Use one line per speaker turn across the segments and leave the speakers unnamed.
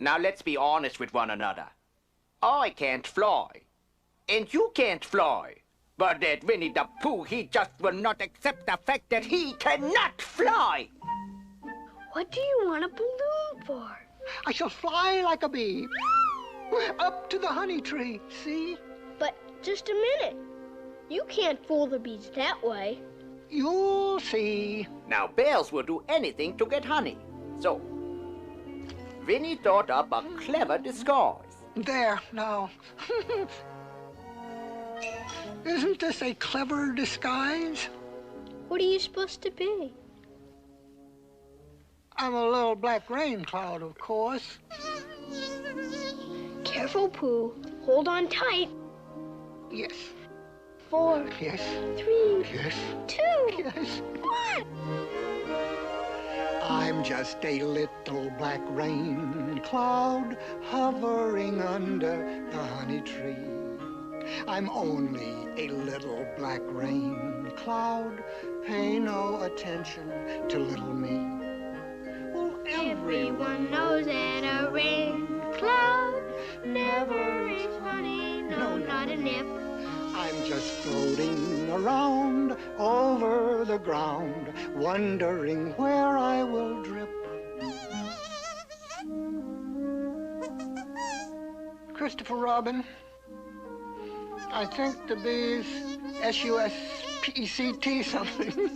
Now let's be honest with one another. I can't fly. And you can't fly. But that Winnie the Pooh, he just will not accept the fact that he cannot fly.
What do you want a balloon for?
I shall fly like a bee. Up to the honey tree, see?
But just a minute. You can't fool the bees that way.
You'll see.
Now, bears will do anything to get honey. So, Winnie thought up a clever disguise.
There, now. Isn't this a clever disguise?
What are you supposed to be?
I'm a little black rain cloud, of course.
Careful, Pooh. Hold on tight.
Yes.
4.
Yes.
3.
Yes.
2.
Yes.
1.
I'm just a little black rain cloud hovering under the honey tree. I'm only a little black rain cloud. Pay no attention to little me. Well,
Everyone knows that a rain cloud never is honey. No, not a nip.
I'm just floating around over the ground, wondering where I will drip. Christopher Robin, I think the bees S-U-S-P-E-C-T something.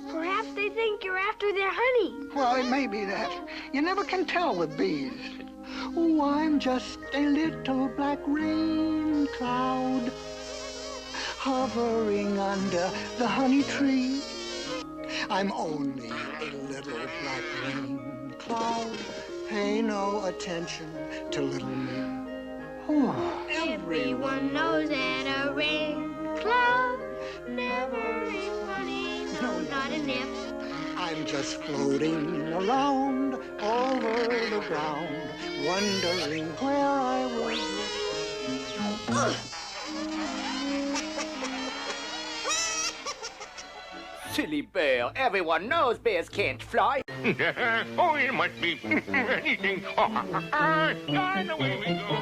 Perhaps they think you're after their honey.
Well, it may be that. You never can tell with bees. Oh, I'm just a little black rain cloud hovering under the honey tree. I'm only a little black rain cloud. Pay no attention to little me. Oh.
Everyone knows that a rain cloud never is honey. No, not a nip.
I'm just floating around over the ground, wondering where I will drip.
Silly bear. Everyone knows bears can't fly.
Oh, it must be anything. And away we go.